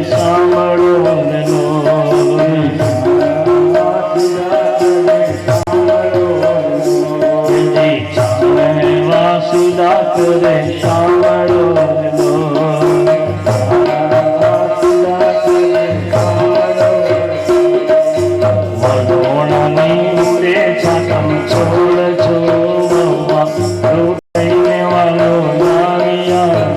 સાંભળો ને લો વાસુદા કરે સાંભળો ને લો વડોણાની ઉડે છાતમ છોડ છોડવા રૂપઈને વાલો નારિયા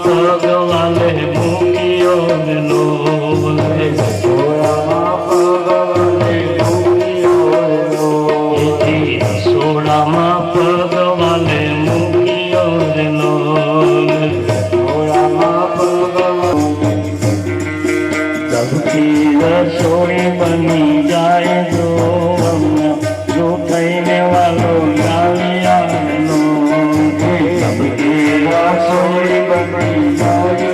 ભગવાને મૂક્યો લો સોળામાં ભગવાને મૂક્યો લો રસોઈ બની જાય જો થઈને વાલો લાવ્યાનો રસોઈ બની જાય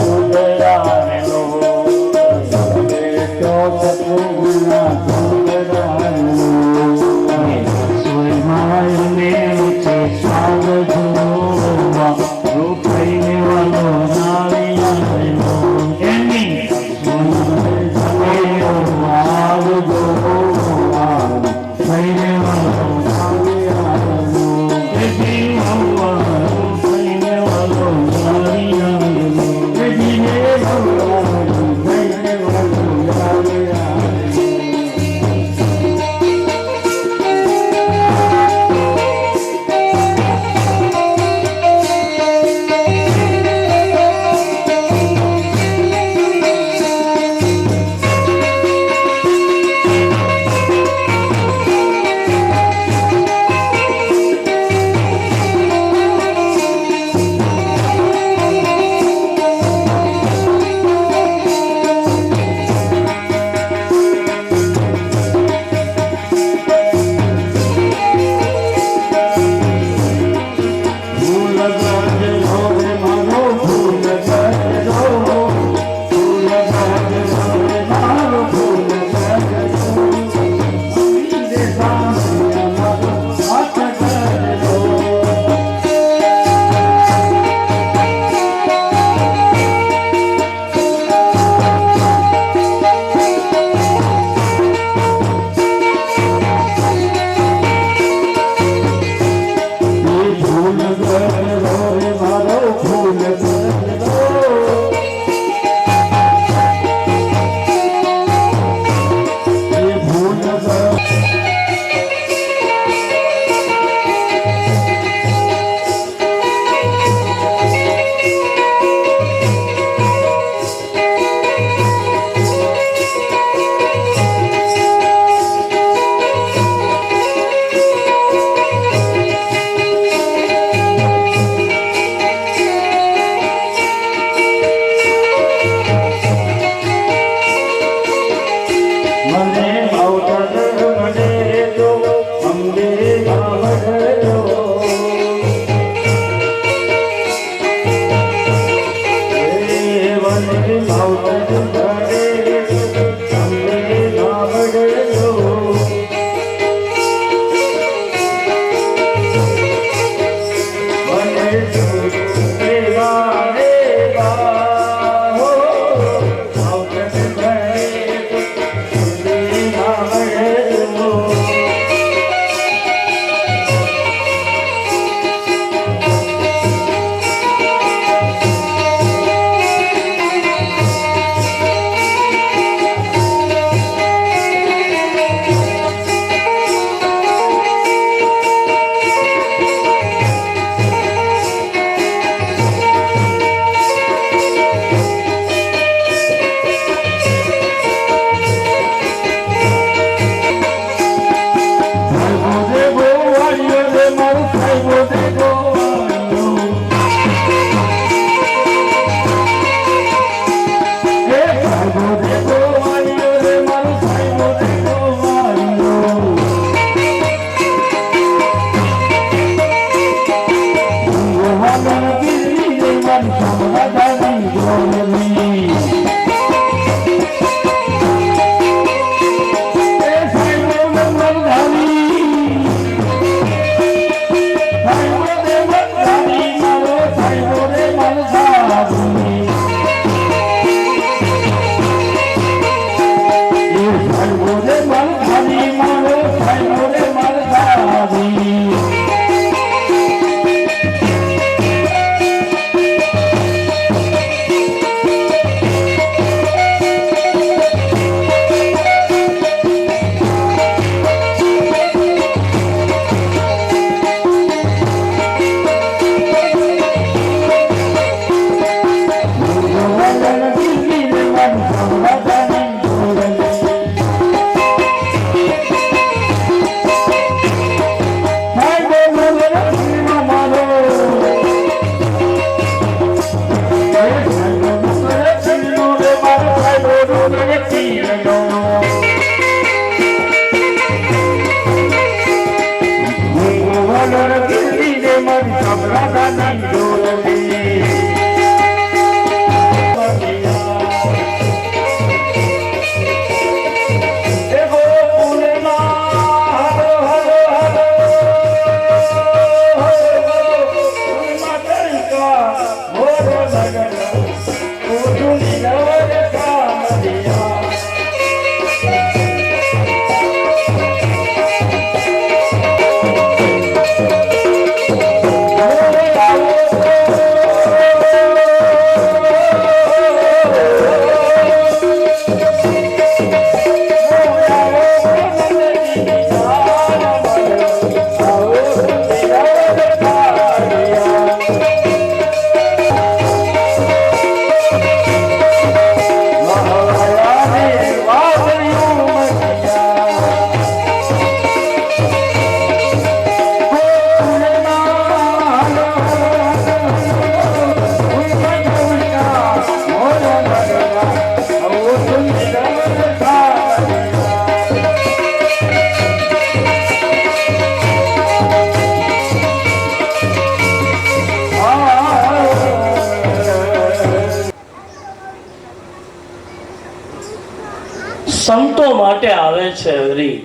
ઉદરાણો તો સતગુણા ઉદરાણો સ્વયમાયને છે સ્વાગ જોવા રૂપઈને વાલો નાળિયાનો એની વાગ જોવા થઈને વાલો નાળિયાનો એની થઈને વાલો નાળિયાનો એની થઈને વાલો નાળિયાનો સંતો માટે આવે છે હરી.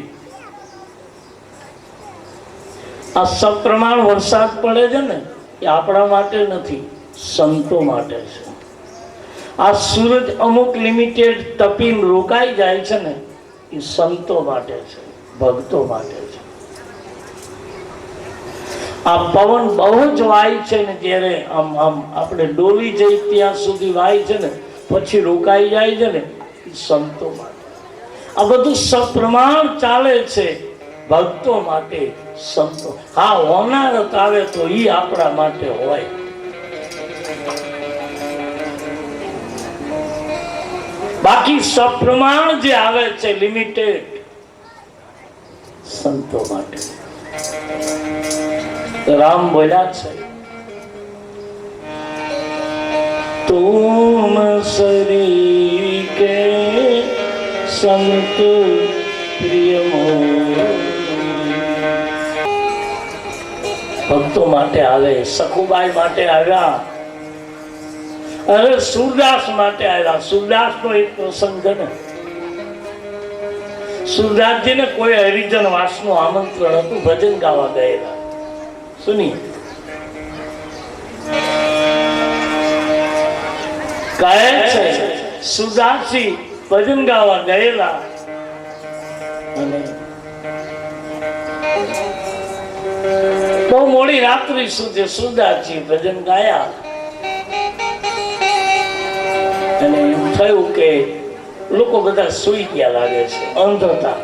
આ સપ્રમાણ વરસાદ પડે છે ને એ આપણા માટે નથી, સંતો માટે છે. આ સૂરજ અમુક લિમિટેડ તપીને રોકાઈ જાય છે ને એ સંતો માટે છે, ભક્તો માટે છે. આ પવન બહુ જ વાય છે ને જ્યારે આમ આમ આપણે ડોલી જઈ ત્યાં સુધી વાય છે ને પછી રોકાઈ જાય છે ને એ સંતો માટે. આ બધું સપ્રમાણ ચાલે છે ભક્તો માટે, સંતો. હા, હોનારત આવે તો ઈ આપણા માટે હોય. બાકી સપ્રમાણ જે આવે છે લિમિટેડ સંતો માટે. રામ બોલ્યા છે તુમ સરી કે સંત પ્રિય ભક્તો માટે આવે. સખુબાઈ માટે આવ્યા, અરે સુરદાસ માટે આવ્યા. સુરદાસ નો એક પ્રસંગ છે ને, સુરદાસજી ને કોઈ હરિજન વાસ નું આમંત્રણ હતું, ભજન ગાવા ગયેલા. સુની કહે છે સુરદાસજી ભજન ગાવા ગયેલા અને બહુ મોડી રાત્રિ સુધી સુરદાસજી ભજન ગાયા અને એમ થયું કે લોકો બધા સુઈ ગયા લાગે છે, અંધ હતા,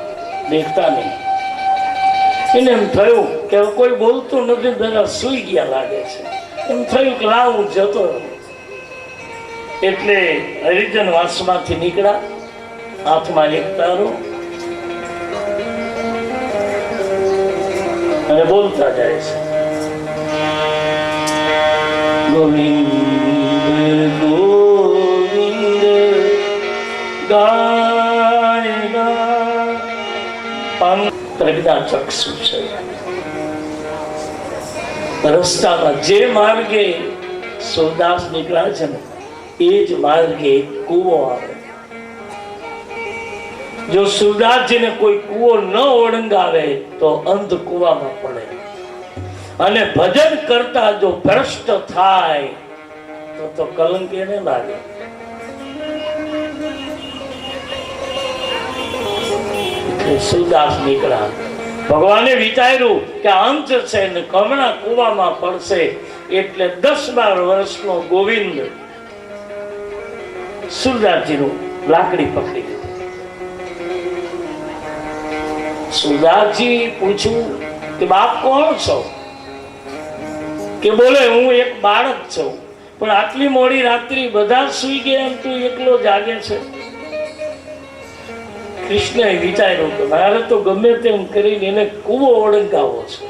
દેખતા નહીં. એને એમ થયું કે કોઈ બોલતું નથી, બધા સુઈ ગયા લાગે છે. એમ થયું કે લાવું જતો રહું. એટલે હરિજન વાસમાંથી નીકળ્યા, હાથમાં એક તારો અને બોલતા જાય છે ગોવિંદ ગોવિંદ ગાય પ્રજ્ઞાચક્ષુ છે. રસ્તામાં જે માર્ગે સુરદાસ નીકળ્યા છે ને એ જ માર્ગે કૂવો આવે. જો સુરદાસજીને કોઈ કૂવો ન ઓળંગાવે તો અંધ કૂવામાં પડે. અને ભજન કરતા જો ભ્રષ્ટ થાય તો કલંક એને લાગે. સુરદાસ નીકળ્યા. ભગવાને વિચાર્યું કે અંત છે ને કમણા કૂવામાં પડશે, એટલે 10-12 વર્ષનો ગોવિંદ સુરદાસજીનું લાકડી પકડી લીધી. સુરદાસજી પૂછ્યું કે બાપ કોણ છો? કે બોલે હું એક બાળક છું, પણ આટલી મોડી રાત્રિ બધા સુઈ ગયા તું એકલો જાગે છે. કૃષ્ણએ વિચાર્યું કે મારે તો ગમે તેમ કરીને એને કૂવો ઓળંગાવો છે.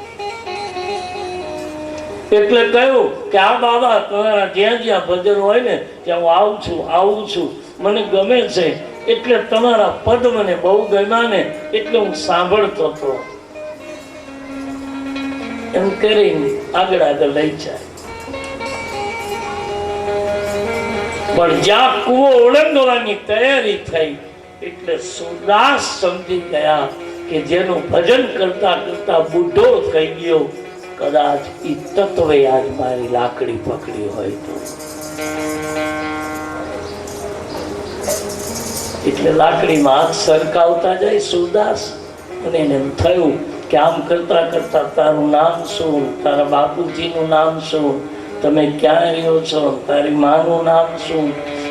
એટલે કહ્યું કે આ બાબા તમારા જ્યાં જ્યાં ભજન હોય ને ત્યાં હું આવું છું, મને ગમે છે, એટલે તમારા પદ મને બહુ ગમ્યા ને એટલે હું સાંભળતો હતો. એમ કરીને આગળ લઈ જાય. પણ જ્યાં કૂવો ઓળંગવાની તૈયારી થઈ એટલે સુરદાસ સમજી ગયા કે જેનું ભજન કરતા કરતા બુઢો થઈ ગયો, કદાચ ઈ તત્વે આજ મારી લાકડી પકડી હોય તો. એટલે લાકડીમાં હાથ સરકાવતા જાય સુરદાસ, અને એને એમ થયું કે આમ કરતા કરતા તારું નામ શું, તારા બાપુજીનું નામ શું, તમે ક્યાં રહ્યો છો, તારી માનું નામ શું,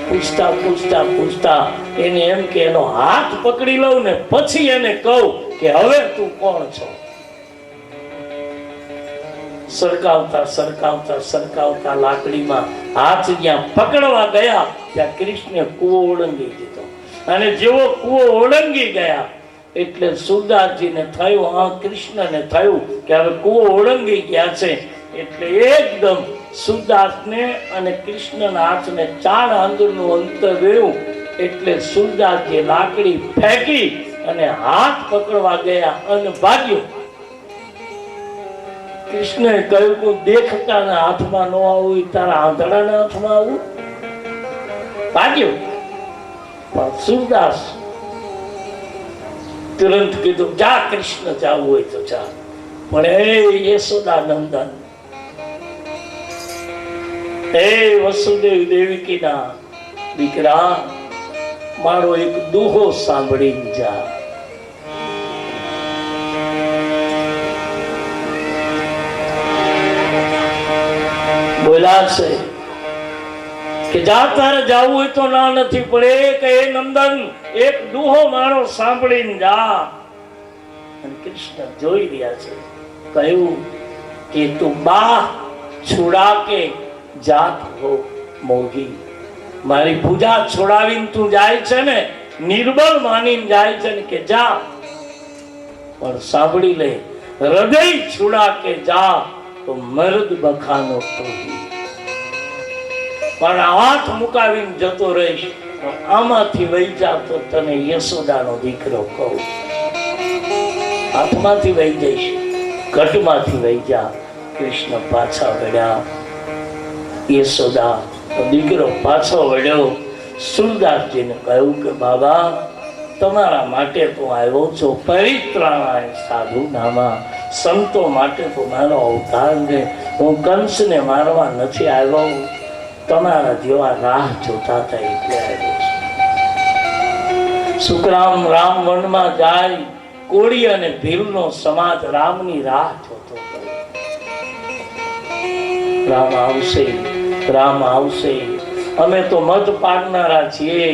પૂછતા પૂછતા પૂછતા એને એમ કે એનો હાથ પકડી લઉં ને પછી એને કહું કે હવે તું કોણ છો. સરકાવતા સરકાવતા સરકાવતા લાકડીમાં હાથ જ્યાં પકડવા ગયા ત્યાં કૃષ્ણે કૂવો ઓળંગી દીધો, અને જેવો કૂવો ઓળંગી ગયા એટલે સુરદાસજીને થયું, હા કૃષ્ણને થયું કે હવે કૂવો ઓળંગી ગયા છે, એટલે એકદમ સુરદાસને અને કૃષ્ણના હાથને 4 આંગળનું અંતર રહ્યું. એટલે સુરદાસજી લાકડી ફેંકી અને હાથ પકડવા ગયા અને ભાગ્યો. કૃષ્ણએ કહ્યું કે દેખતાના હાથમાં ન આવું, તારા આંધળાના હાથમાં આવું. ભાગ્યો. પણ સુરદાસ તુરંત કીધું, જા કૃષ્ણ જાવું હોય તો જા. પણ એ યશોદા નંદન, હે વસુદેવ દેવકીના દીકરા, મારો એક દુહો સાંભળીને જા. બોલ્યા છે કે જા તારે જાવું હોય તો ના નથી, પણ કે હે નંદન, એક દુહો મારો સાંભળીને જા. અને કૃષ્ણ જોઈ રહ્યા છે. કહ્યું કે તું બા છુડા કે જાત હો મોગી, મારી પૂજા છોડાવીને તું જાય છે ને, નિર્બળ માનીને જાય છે ને, કે જા. પણ સાંભળી લે, હૃદય છુડા કે જા તો મર્દ બખાનો તોહી. પણ હાથ મુકાવીને જતો રહીશ, આમાંથી વહી જા તો તને યશોદાનો દીકરો કહું. હાથમાંથી વહી જઈશ, ઘટમાંથી વહી જા. કૃષ્ણ પાછા વળ્યા. યશોદા દીકરો પાછો વળ્યો. સુરદાસજીને કહ્યું કે બાબા, તમારા માટે તો આવ્યો છો, પરિત્રાણાય સાધુ નામા, સંતો માટે તો મારો અવતાર ને, હું કંસને મારવા નથી આવ્યો, તમારા જેવા રાહ જોતા હતા એટલે આવ્યો છું. સુખરામ રામ વનમાં જાય, કોળી અને ભીલનો સમાજ રામની રાહ જોતો હતો. રામ આવશે, રામ આવશે. અમે તો મધ પાડનારા છીએ,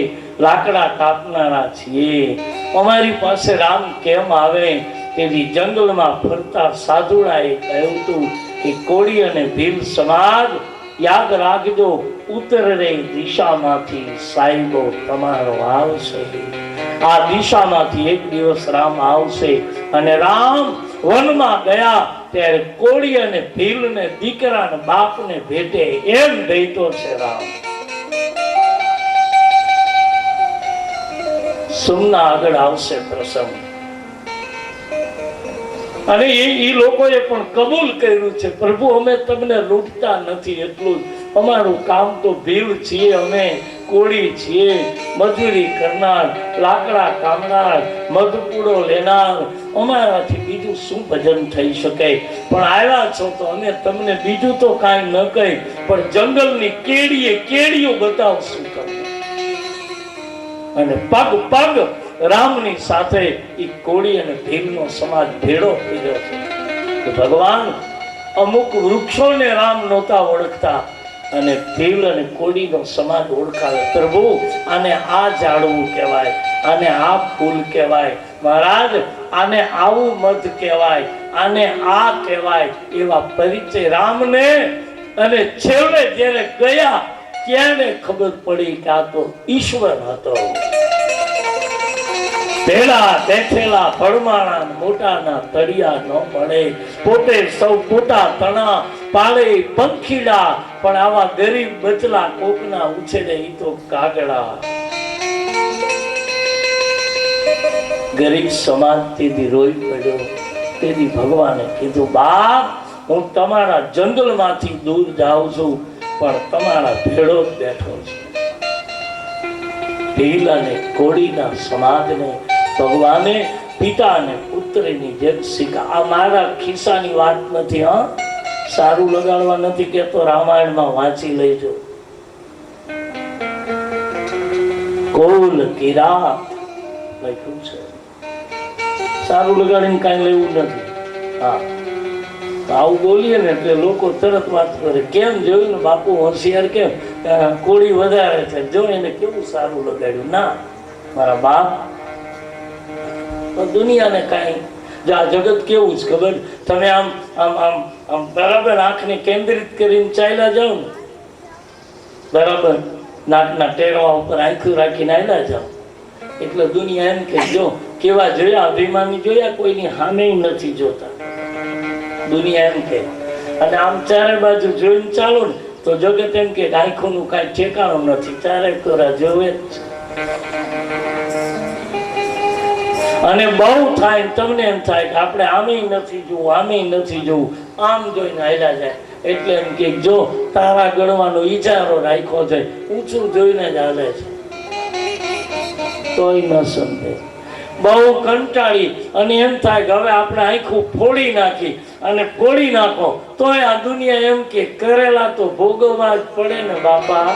લાકડા કાપનારા છીએ, અમારી પાસે રામ કેમ આવે? તેથી જંગલમાં ફરતા સાધુડાએ કહ્યું હતું કે કોળી અને ભીલ સમાજ યાદ રાખજો, ઉત્તર રે દિશામાંથી સાહેબો તમારો આવશે. આ દિશામાંથી એક દિવસ રામ આવશે. અને રામ વનમાં ગયા ત્યારે કોળી અને ભીલ ને દીકરા ને બાપ ને ભેટે એમ ભેટો છે રામ. સુમના આગળ આવશે પ્રસંગ, અને એ લોકોએ પણ કબૂલ કર્યું છે, પ્રભુ અમે તમને લૂંટતા નથી, એટલું જ અમારું કામ તો ભીલ છીએ, અમે કોળી છીએ, મજૂરી કરનાર, લાકડા કામનાર, મધપૂડો લેનાર, અમારાથી બીજું શું ભજન થઈ શકે? પણ આવ્યા છો તો અમે તમને બીજું તો કાંઈ ન કહી, પણ જંગલની કેડીએ કેડીઓ બતાવશું તમને. અને પગ પગ રામની સાથે એ કોળી અને ભીલનો સમાજ ભેળો થઈ ગયો છે. કે ભગવાન અમુક વૃક્ષોને રામ નહોતા ઓળખતા, અને ભીલ અને કોળીનો સમાજ ઓળખાવે. પ્રભુ આને આ ઝાડવું કહેવાય, આને આ ફૂલ કહેવાય, મહારાજ આને આવું મધ કહેવાય, આને આ કહેવાય, એવા પરિચય રામને. અને છેલ્લે જ્યારે ગયા ત્યારે ખબર પડી કે આ તો ઈશ્વર હતો. પેલા બેઠેલા પડમાણા મોટાના તળિયા ન મળે, પોતે સૌ પોતા તણા પાળે પંખીડા, પણ આવા ગરીબ બચલા કોકના ઉછેરે ઈ તો કાગડા. ગરીબ સમાજ તેથી રોઈ પડ્યો. તેથી ભગવાને કીધું, બાપ હું તમારા જંગલમાંથી દૂર જાઉં છું, પણ તમારા ભેળો જ બેઠો છું. ભીલ અને કોળીના સમાજને ભગવાને પિતા અને પુત્રની જેમ શીખા. આ મારા ખિસ્સાની વાત નથી, હા, સારું લગાડવા નથી કેતો, રામાયણમાં વાંચી લેજો. કોલ કિરા લખ્યું છે. સારું લગાડીને કાંઈ લેવું નથી. હા, આવું બોલીએ ને એટલે લોકો તરત વાત કરે, કેમ જોયું ને બાપુ હોશિયાર, કેમ કોળી વધારે છે, જો એને કેવું સારું લગાડ્યું. ના મારા બાપ, દુનિયાને કાંઈ જો આ જગત કેવું છે ખબર, તમે આમ આમ આમ આમ બરાબર આંખને કેન્દ્રિત કરીને ચાલ્યા જાઓ ને, બરાબર નાકના ટેરવા ઉપર આંખું રાખીને આવેલા જાઓ એટલે દુનિયા એમ કે જો કેવા જોયા, અભિમાની જોયા, કોઈની સામે નથી જોતા. દુનિયા એમ કે, અને આમ ચારે બાજુ જોઈને ચાલો ને તો જગત એમ કે આંખોનું કાંઈ ઠેકાણું નથી, ચારે કોરા જોવે જ છે. અને બહુ થાય તમને એમ થાય કે આપણે આમે નથી જોવું, આમે નથી જોવું, આમ જોઈને હાલ્યા જાય એટલે એમ કે જો તારા ગણવાનો ઈજારો રાખ્યો છે, ઊંચું જોઈને જ હાલે છે, તોય ન સમજે. બહુ કંટાળી અને એમ થાય કે હવે આપણે આંખું ફોડી નાખી, અને ફોડી નાખો તોય આ દુનિયા એમ કે કરેલા તો ભોગવવા જ પડે ને બાપા.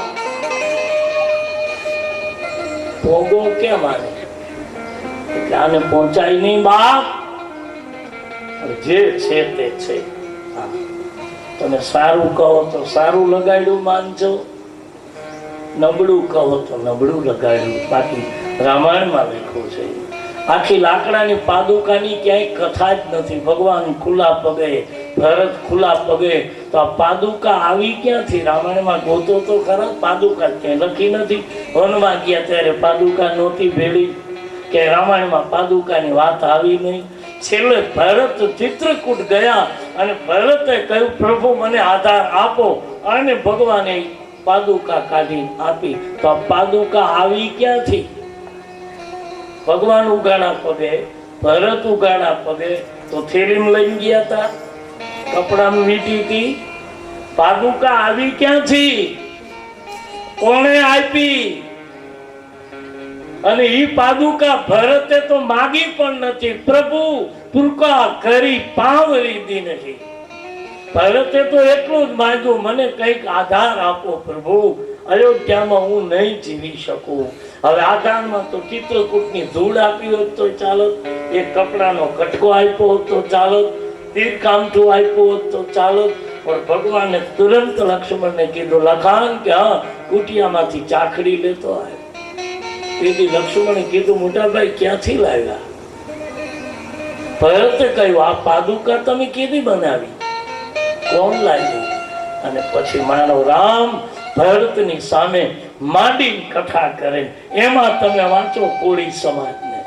ભોગવો કેમ આને, એટલે આને પહોંચાય નહીં બાપ, જે છે તે છે. તમે સારું કહો તો સારું લગાડ્યું માનજો, નબળું કહો તો નબળું લગાડ્યું. બાકી રામાયણમાં લખ્યું છે, આખી લાકડાની પાદુકાની ક્યાંય કથા જ નથી. ભગવાન ખુલ્લા પગે, ભરત ખુલ્લા પગે, તો આ પાદુકા આવી ક્યાંથી? રામાયણમાં ગોતો તો ખરા, પાદુકા ક્યાંય લખી નથી. વનમાં ગયા ત્યારે પાદુકા નહોતી ભેળી, કે રામાયણમાં પાદુકાની વાત આવી નહીં. છેલ્લે ભરત ચિત્રકૂટ ગયા અને ભરતે કહ્યું પ્રભુ મને આધાર આપો, અને ભગવાને પાદુકા કાઢી આપી. તો આ પાદુકા આવી ક્યાંથી? ભગવાન ઉગાડા પગે, ભરત ઉગાડા પગે, તો થેલીમાં લઈને ગયા હતા, કપડામાં વીંટી હતી. પાદુકા આવી ક્યાંથી? કોણે આપી? અને ઈ પાદુકા ભરતે તો માગી પણ નથી. પ્રભુ કૃપા કરી પાંવરી દી નથી. ભરતે તો એટલું જ માંગ્યું, મને કંઈક આધાર આપો પ્રભુ, અયોધ્યામાં હું નહીં જીવી શકું. હવે આધારમાં તો ચિત્રકૂટની ધૂળ આપી હોત તો ચાલત, એક કપડાનો કટકો આપ્યો હોત તો ચાલત, તીરકામઠું આપ્યું હોત તો ચાલત. પણ ભગવાને તુરંત લક્ષ્મણને કીધું લખાણ કે હા કુટિયામાંથી ચાખડી લેતો આવે. તેથી લક્ષ્મણે કીધું મોટાભાઈ ક્યાંથી લાવ્યા? ભરતે કહ્યું આ પાદુકા તમે કેવી બનાવી, કોણ લાવ્યું? અને પછી મારો રામ ભરતની સામે માંડી કથા કરે, એમાં તમે વાંચો કોળી સમાજને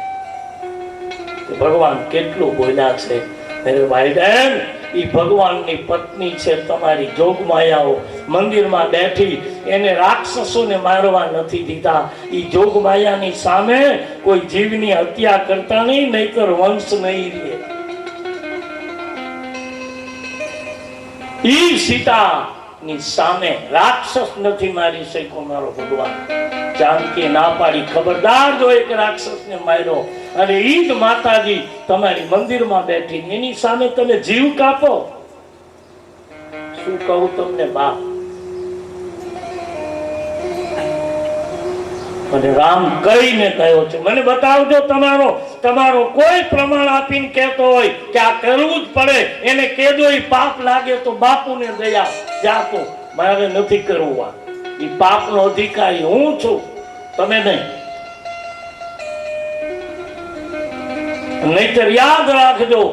ભગવાન કેટલું બોલ્યા છે. મેરે ભાઈ બહેન, ઈ ભગવાનની પત્ની છે તમારી જોગમાયાઓ, મંદિરમાં બેઠી, એને રાક્ષસોને મારવા નથી દીધા. ઈ જોગમાયાની સામે કોઈ જીવની હત્યા કરતા નહીં, નહીતર વંશ નહીં રહે. ઈ સીતા ની સામે રાક્ષસ નથી મારી શક્યો મારો ભગવાન. જાનકી ના પાડી, ખબરદાર જો એક રાક્ષસને માર્યો, અને ઈ જ માતાજી તમારી મંદિરમાં બેઠી, એની સામે તમે જીવ કાપો. શું કહું તમને બાપ? અને રામ કહીને કહ્યો છે, મને બતાવજો તમારો કોઈ પ્રમાણ આપીને કહેતો હોય કે આ કરવું જ પડે, એને કહેજો ઈ પાપ લાગે તો બાપુને દયા જાતો, મારે નથી કરવું. આ ઈ પાપનો અધિકારી હું છું, તમે નહીં. નહીતર યાદ રાખજો,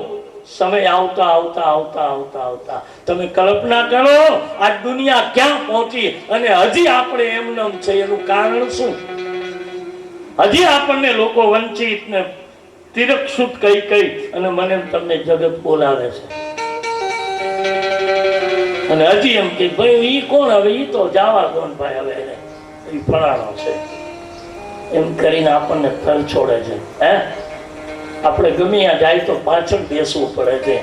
સમય આવતા આવતા આવતા આવતા આવતા તમે કલ્પના કરો આ દુનિયા ક્યાં પહોંચી, અને હજી આપણે એમનેમ છે. એનું કારણ શું? હજી આપણને લોકો વંચિત ને તિરક્ષુત કઈ અને મને તમને જગત બોલાવે છે. અને હજી એમ કે ભાઈ ઈ કોણ, હવે ઈ તો જવા દો ભાઈ, હવે ઈ ફલાણો છે, એમ કરીને આપણને થર છોડે છે. હે, આપણે ગમે ત્યાં જાય તો પાછળ બેસવું પડે છે.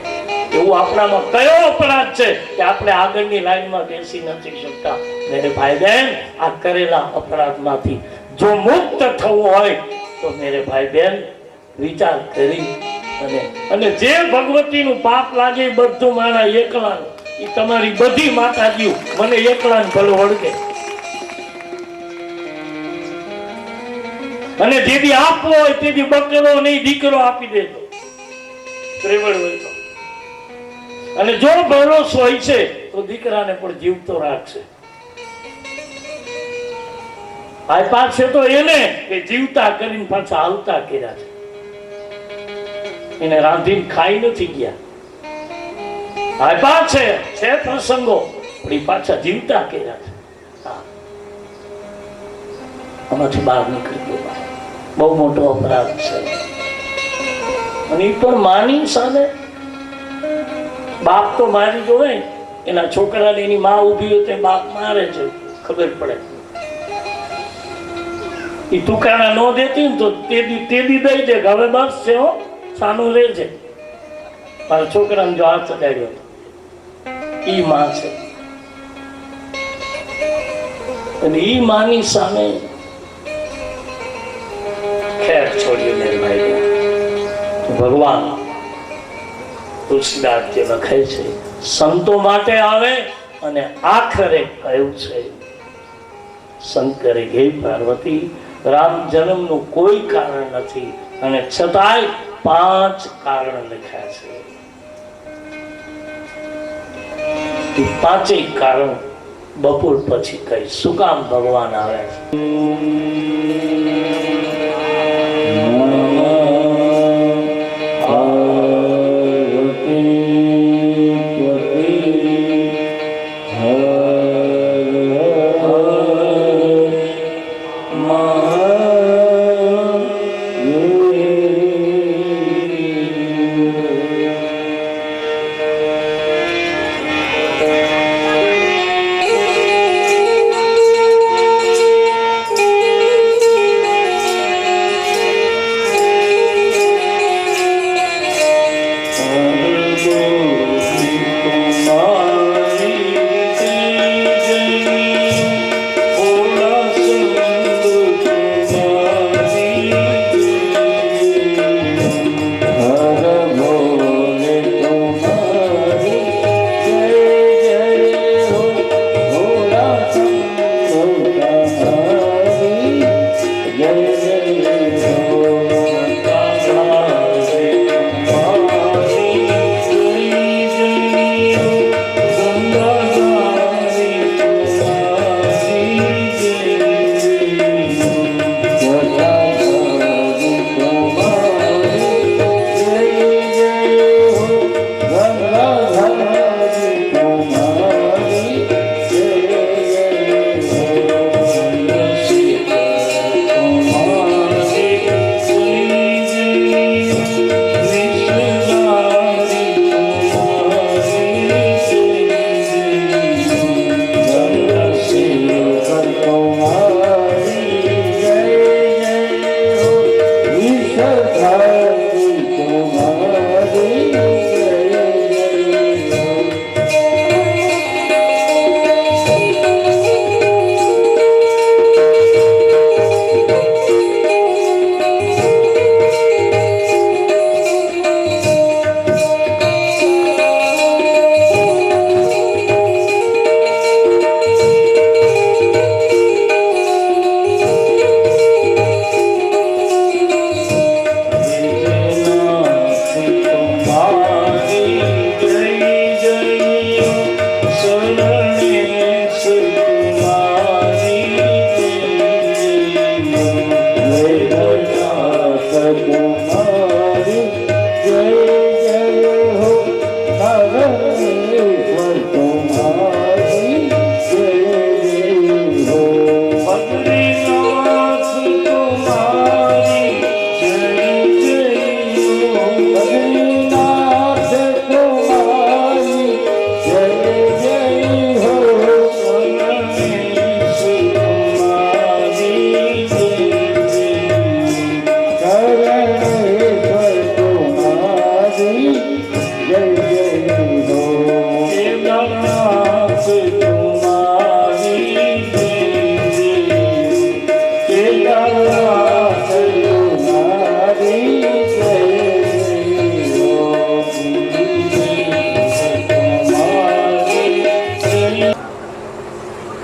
એવું આપણામાં કયો અપરાધ છે કે આપણે આગળની લાઈનમાં બેસી નથી શકતા? મેરે ભાઈ બહેન, આ કરેલા અપરાધમાંથી જો મુક્ત થવું હોય તો મેરે ભાઈ બહેન વિચાર કરી અને જે ભગવતીનું પાપ લાગે બધું મારા એકલાનું, એ તમારી બધી માતાજીઓ મને એકલાને ભલે વળગે. અને જેથી આપવો હોય તેથી બકરો નહીં દીકરો આપી દેતો, પ્રેમળ હોય તો. અને જો ભરોસો હોય છે તો દીકરાને પણ જીવતો રાખશે. આપ્યા છે તો એને કે જીવતા કરીને પાછા હાલતા કર્યા છે. એને રાંધીને ખાઈ નથી ગયા. આપ્યા છે પ્રસંગો પણ એ પાછા જીવતા કર્યા છે. આમાંથી બહાર નીકળી ગયો. બહુ મોટો અપરાધ છે. અને એ પણ માની સામે બાપ તો મારી જોવે, એના છોકરાને એની માં ઉભી હોય તે બાપ મારે છે, ખબર પડે. એ તુકારા ન દેતી ને તો તેદી દઈ દે કે હવે બસ છે હો, સાનું રે છે. મારા છોકરાને જો હાથ ચડાડ્યો ઈ માં છે. અને ઈ માની સામે ખેર છોડીને ભાઈ ભગવાન તુલસીદાસ જે લખે છે, સંતો માટે આવે અને આખરે કહ્યું છે શંકરે હે પાર્વતી, રામ જન્મનું કોઈ કારણ નથી અને છતાંય 5 કારણ લખ્યા છે. એ 5 કારણ બપોર પછી કઈ શું કામ ભગવાન આવે છે.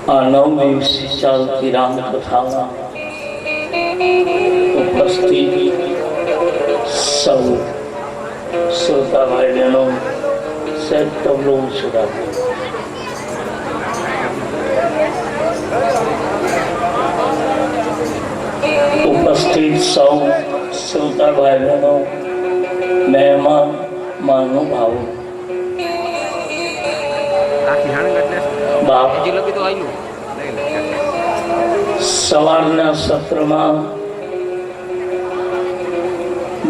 આ 9 દિવસથી ચાલતી રામકથામાં ઉપસ્થિત સૌ શ્રોતા ભાઈ બહેનો સહેજ તબલો ઊંચું રાખો. ઉપસ્થિત સૌ શ્રોતા ભાઈ બહેનો, મહેમાન મહાનુભાવો, બાપ સવારના સત્રમાં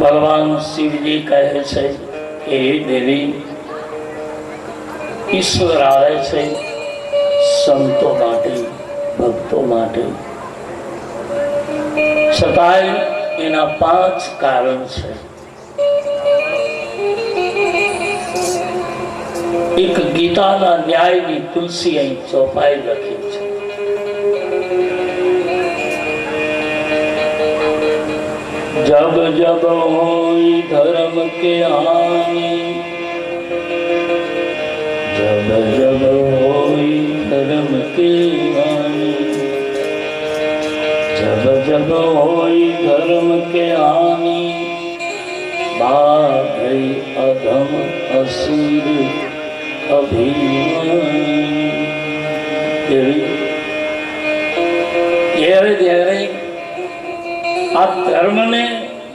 ભગવાન શિવજી કહે છે કે હે દેવી, ઈશ્વર આવે છે સંતો માટે, ભક્તો માટે, છતાંય એના 5 કારણ છે. એક ગીતાના ન્યાયની તુલસી અહીં ચોપાઈ લખી છે. जब जब होई धर्म के हानि, जब जब होई धर्म के हानि, जब जब होई धर्म के हानि, बाधई अधम असुर अभिमानी. જ્યારે આ ધર્મને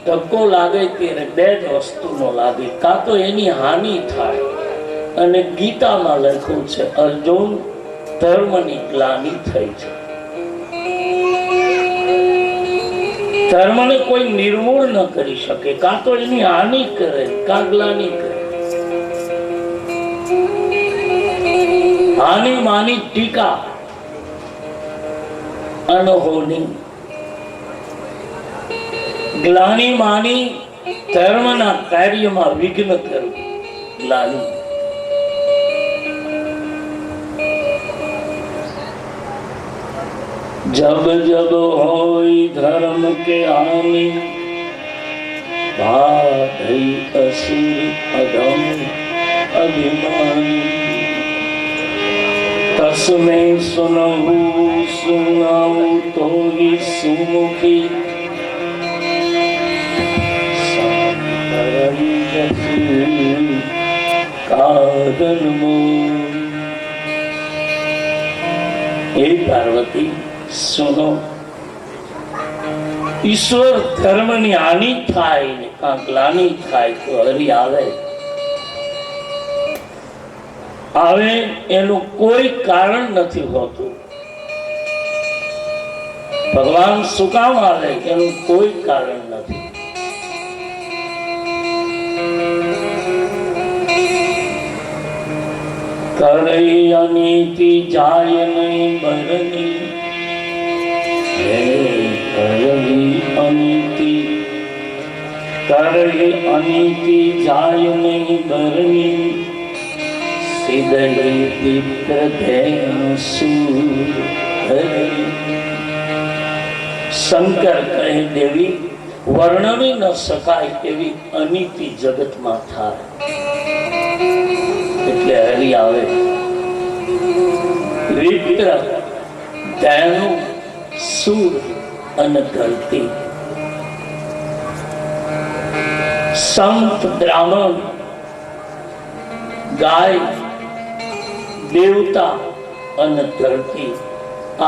ધક્કો લાગે ત્યારે 2 જ વસ્તુનો લાગે, કાં તો એની હાનિ થાય, અને ગીતામાં લખ્યું છે અર્જુન ધર્મની ગ્લાનિ થઈ છે. ધર્મને કોઈ નિર્મૂળ ન કરી શકે, કાં તો એની હાનિ કરે, કાં ગ્લાનિ કરે. હાનિ માની ટીકા, અનહોની. ગ્લાનિ માની ધર્મના કાર્યમાં વિઘ્ન કરવું, ગ્લાનિ. जब जब होई धर्म के हानि, बाधई असुर अधम अभिमानी. तस्मै सुनहु सुनाऊ तो ही सुमुखी, हे पार्वती सुनो, ईश्वर धर्मની હાનિ થાય ને કાં ગ્લાનિ થાય તો હરિ આવે. આવે એનું કોઈ કારણ નથી હોતું. ભગવાન શું કામ આવે એનું કોઈ કારણ નથી. કરે અનીતિ જાય નહીં બરની, અનીતિ કરે અનીતિ જાય નહીં બરની, સિદય દિત્ર ધેન સુર. શંકર કહે દેવી, વર્ણવી ન શકાય એવી અનીતિ જગતમાં થાય એટલે હરિ આવે. વિત્ર દયાળુ સુર અને ધરતી, સંત બ્રાહ્મણ ગાય દેવતા અને ધરતી,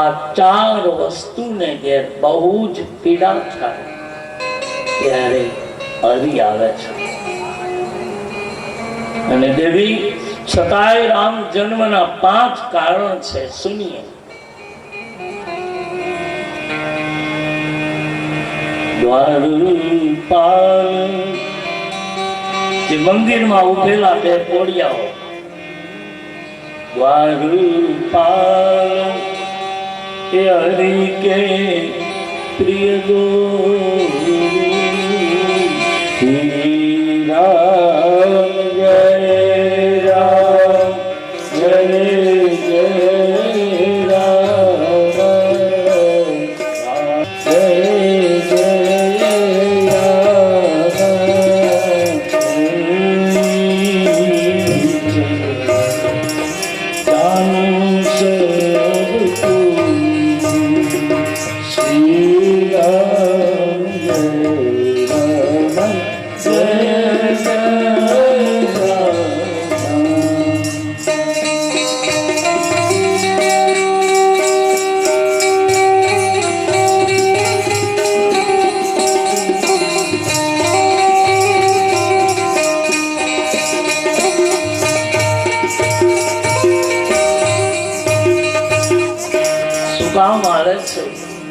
આ 4 વસ્તુને ઘેર બહુ જ પીડા થાય ત્યારે હરિ આવે છે. અને દેવી છતાંય રામ જન્મના 5 કારણ છે, સુનિએ. દ્વારપાલ, જે મંદિરમાં ઉભેલા 2 કોડિયાઓ, દ્વારપાલ એ હરિ કે પ્રિય ગો, રામ જય રામ જય જય રામ, જય જય રામ.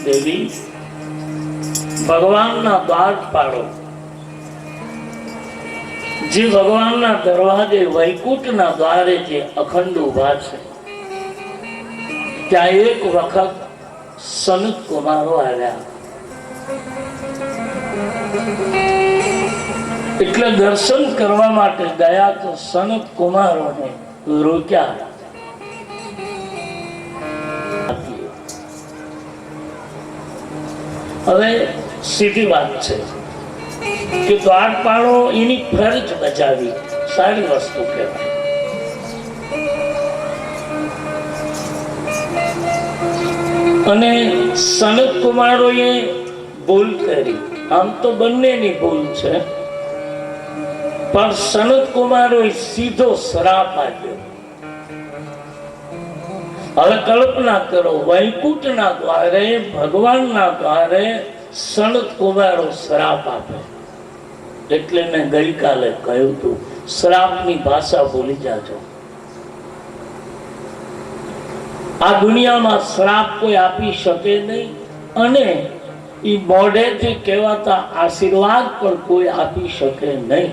દેવી ભગવાનના દ્વાર પાડો. જે ભગવાનના દરવાજે વૈકુંઠના દ્વારે જે અખંડ ઉભા છે ત્યાં એક વખત સનત કુમારો આવ્યા. એટલે દર્શન કરવા માટે ગયા તો સનત કુમારોને રોક્યા. હવે સીધી વાત છે કે દ્વારપાળો એની ફરજ બજાવી, સારી વસ્તુ કહેવાય. અને સનત કુમારોએ ભૂલ કરી. આમ તો બંનેની ભૂલ છે, પણ સનત કુમારોએ સીધો શ્રાપ આપ્યો. હવે કલ્પના કરો, વૈકુંઠના દ્વારે ભગવાનના દ્વારે સનત કુમારો શ્રાપ આપે. એટલે મેં ગઈકાલે કહ્યું હતું, શ્રાપની ભાષા ભૂલી જાજો. આ દુનિયામાં શ્રાપ કોઈ આપી શકે નહીં, અને એ મોઢેથી કહેવાતા આશીર્વાદ પણ કોઈ આપી શકે નહીં.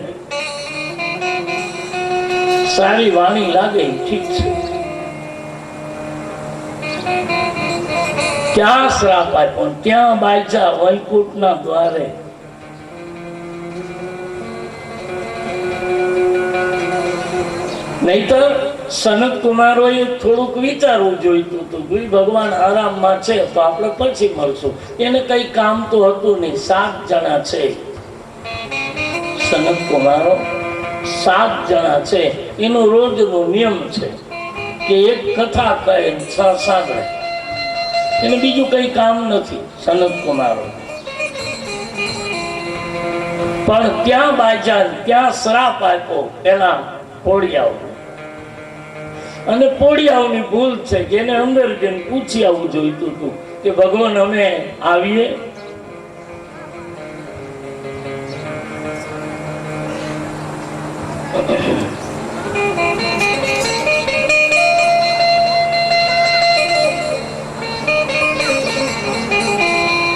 સારી વાણી લાગે ઠીક છે, ક્યાં શ્રાપ આપ્યો? ત્યાં બાયજા વૈકુંઠના દ્વારે. નહીતર સનત કુમારોએ થોડુંક વિચારવું જોઈતું હતું. ભગવાન આરામમાં છે તો આપણે પછી મળશું. એને કઈ કામ તો હતું નહીં. 7 જણા છે સનત કુમારો, 7 જણા છે. એનો રોજનો નિયમ છે કે એક કથા કહે 6 સાંભળે. એને બીજું કઈ કામ નથી સનત કુમારો. પણ ત્યાં બાજા, ત્યાં શ્રાપ આપ્યો પેલા પોળિયાઓ. અને પોળિયાઓની ભૂલ છે કે એને અંદર જઈને પૂછી આવવું જોઈતું હતું કે ભગવાન અમે આવીએ.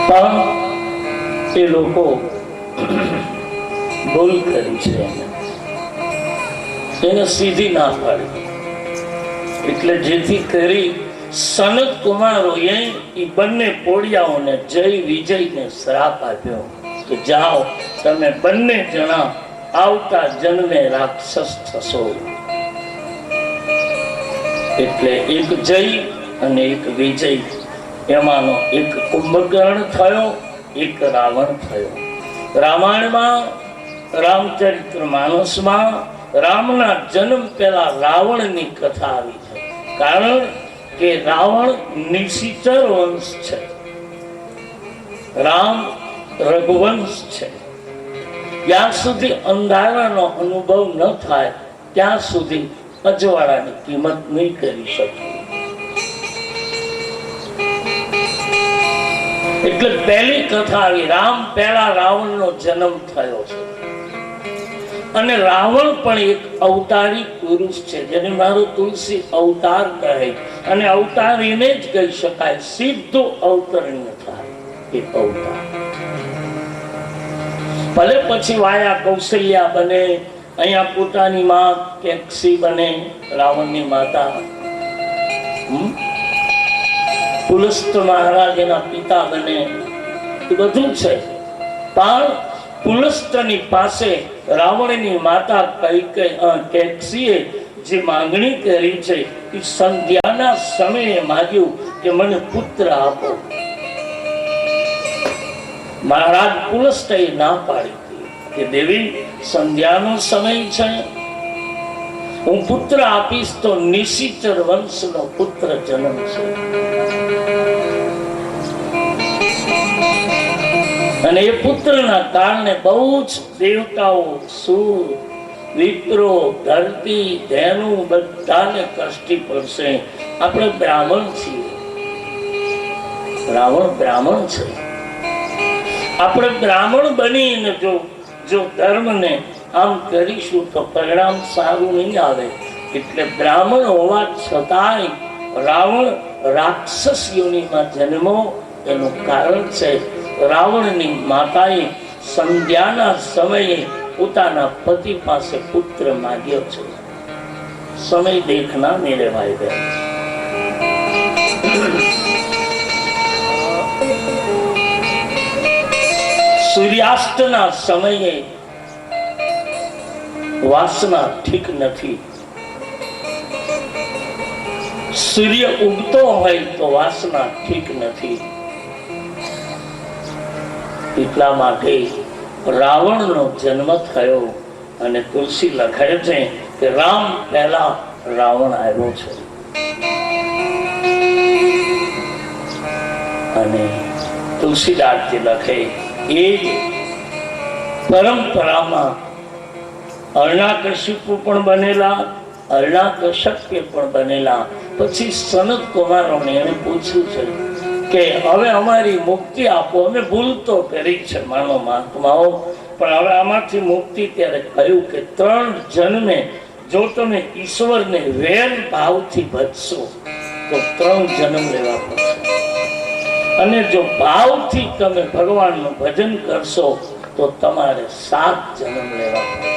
પણ એ લોકો ભૂલ કરી છે, એને સીધી ના પાડી. એટલે જેથી કરી સનત કુમારોએ એ બંને પોળિયાઓને જય વિજયને શ્રાપ આપ્યો કે જાઓ તમે બંને જણા આવતા જન્મે રાક્ષસ થશો. એટલે એક જય અને એક વિજય, એમાંનો એક કુંભકર્ણ થયો, એક રાવણ થયો. રામાયણમાં, રામચરિત્ર માનસમાં રામના જન્મ પહેલા રાવણની કથા આવી છે. કારણ કે રાવણ નિશિચર વંશ છે, રામ રઘુવંશ છે. જ્યાં સુધી અંધારાનો અનુભવ ન થાય ત્યાં સુધી અજવાળાની કિંમત નહીં કરી શકે. એટલે પહેલી કથા આવી, રામ પહેલા રાવણનો જન્મ થયો છે. અને રાવણ પણ એક અવતારી પુરુષ છે, જેને મારો તુલસી અવતાર કહે. અને અવતાર એને જ કહી શકાય, સીધો અવતરણ્ય થાય એ અવતાર. ભલે પછી વાયા કૌશલ્યા બને, અહીંયા પોતાની માં કેકસી બને, રાવણની માતા. પુલસ્ત મહારાજ એના પિતા બને, એ બધું છે. પણ પુલસ્તની પાસે રાવણની માતા કેકસીએ જે માંગણી કરી છે એ સંધ્યાના સમયે માંગ્યું કે મને પુત્ર આપો. મહારાજ પુલસ્તએ ના પાડી કે દેવી સંધ્યાનો સમય છે, હું પુત્ર આપીશ તો નિશિચર વંશનો પુત્ર જન્મશે. અને એ પુત્રના કારણે બહુ જ દેવતાઓ, સૂર, વિપ્રો, ધરતી, ધેનુ બધાને કષ્ટી પડશે. આપણે બ્રાહ્મણ છીએ, રાવણ બ્રાહ્મણ છે. આપણે બ્રાહ્મણ બનીને જો ધર્મને આમ કરીશું તો પરિણામ સારું નહીં આવે. એટલે બ્રાહ્મણ હોવા છતાંય રાવણ રાક્ષસ યોનિમાં જન્મો એનું કારણ છે રાવણની માતાએ સંધ્યાના સમયે પોતાના પતિ પાસે પુત્ર માંગ્યો છે. સમય દેખના મેરે ભાઈ બહેન, સૂર્યાસ્તના સમયે વાસના ઠીક નથી. સૂર્ય ઉગતો હોય તો વાસના ઠીક નથી. એટલા માટે રાવણનો જન્મ થયો અને તુલસી લખે છે કે રામ પહેલા રાવણ આવ્યો છે. અને તુલસીદાસજી લખે એ પરંપરામાં અર્ણાકશિપુ પણ બનેલા, અર્ણાકશપ્ય પણ બનેલા. પછી સનત કુમારોને એને પૂછ્યું છે કે હવે અમારી મુક્તિ આપો, અમે ભૂલ તો કરી છે માનો મહાત્માઓ, પણ હવે આમાંથી મુક્તિ. ત્યારે કહ્યું કે 3 જન્મે જો તમે ઈશ્વરને વેર ભાવથી ભજશો તો 3 જન્મ લેવા પડશે, અને જો ભાવથી તમે ભગવાનનું ભજન કરશો તો તમારે 7 જન્મ લેવા પડશે.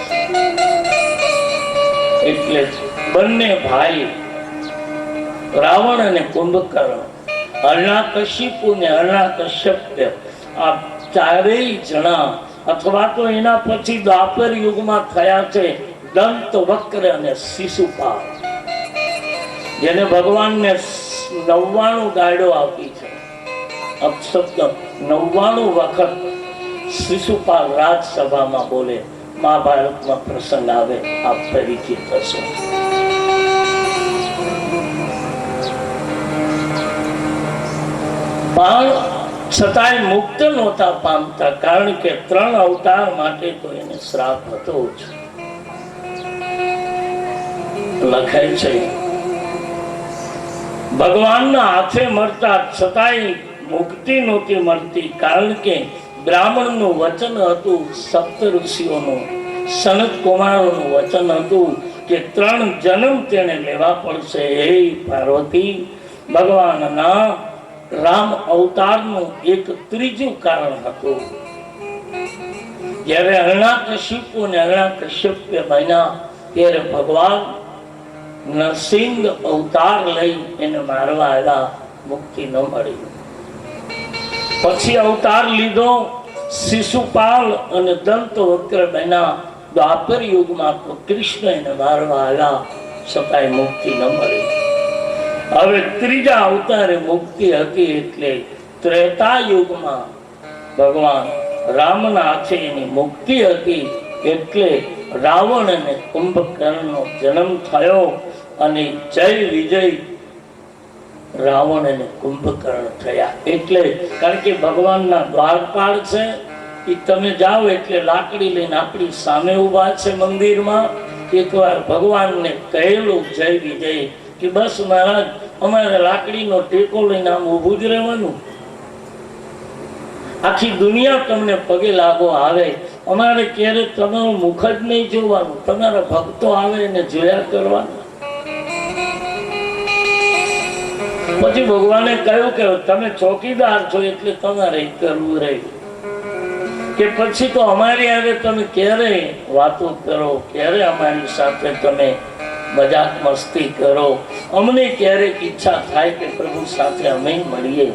એટલે બંને ભાઈ રાવણ અને કુંભકર્ણ, અર્ણાકશિપુ ને અર્ણાકશ્યપ્ય, આ ચારેય જણા, અથવા તો એના પછી દ્વાપર યુગમાં થયા છે દંત વક્ર અને શિશુપાલ, જેને ભગવાનને 99 ગાયડો આપી છે. અપશબ્દ 99 વખત શિશુપાલ રાજસભામાં બોલે. મહાભારતમાં પ્રસંગ આવે, આપ પરિચિત હશો. પણ છતાંય મુક્ત નહોતા પામતા, કારણ કે 3 અવતાર માટે તો એને શ્રાપ હતો જ. લખાય છે ભગવાનના હાથે મળતા છતાંય મુક્તિ નહોતી મળતી, કારણ કે બ્રાહ્મણનું વચન હતું, સપ્ત ઋષિઓનું, સનત કુમારોનું વચન હતું કે 3 જન્મ તેને લેવા પડશે. હે પાર્વતી, ભગવાનના રામ અવતારનું એક ત્રીજું કારણ હતું. જ્યારે અર્ણાકશિપુ અને અર્ણાકશ્યપ્ય બન્યા ત્યારે ભગવાન નરસિંહ અવતાર લઈ એને મારવા આવ્યા, મુક્તિ ન મળી. પછી અવતાર લીધો શિશુપાલ અને દંત વક્ર બન્યા. દ્વાપર યુગમાં તો કૃષ્ણ એને મારવા આવ્યા, છતાંય મુક્તિ ન મળી. હવે ત્રીજા અવતારે મુક્તિ હતી, એટલે ત્રેતા યુગમાં ભગવાન રામના હાથે એની મુક્તિ હતી. એટલે રાવણ અને કુંભકર્ણનો જન્મ થયો અને જય વિજય રાવણ અને કુંભકર્ણ થયા. એટલે કારણ કે ભગવાનના દ્વારપાળ છે, એ તમે જાઓ એટલે લાકડી લઈને આપણી સામે ઉભા છે મંદિરમાં. એકવાર ભગવાનને કહેલું જય વિજય કે બસ મહારાજ, અમારે લાકડીનો ટેકો લઈને આમ ઊભું જ રહેવાનું, આખી દુનિયા તમને પગે લાગો આવે, અમારે ક્યારે તમારું મુખ જ નહીં જોવાનું, તમારા ભક્તો આવે એને જોયા કરવાના. પછી ભગવાને કહ્યું કે તમે ચોકીદાર છો એટલે તમારે કરવું રહ્યું, કે પછી તો અમારી હારે તમે ક્યારે વાતો કરો, ક્યારે અમારી સાથે તમે મજાક મસ્તી કરો, અમને ક્યારેક ઈચ્છા થાય કે પ્રભુ સાથે અમે મળીએ.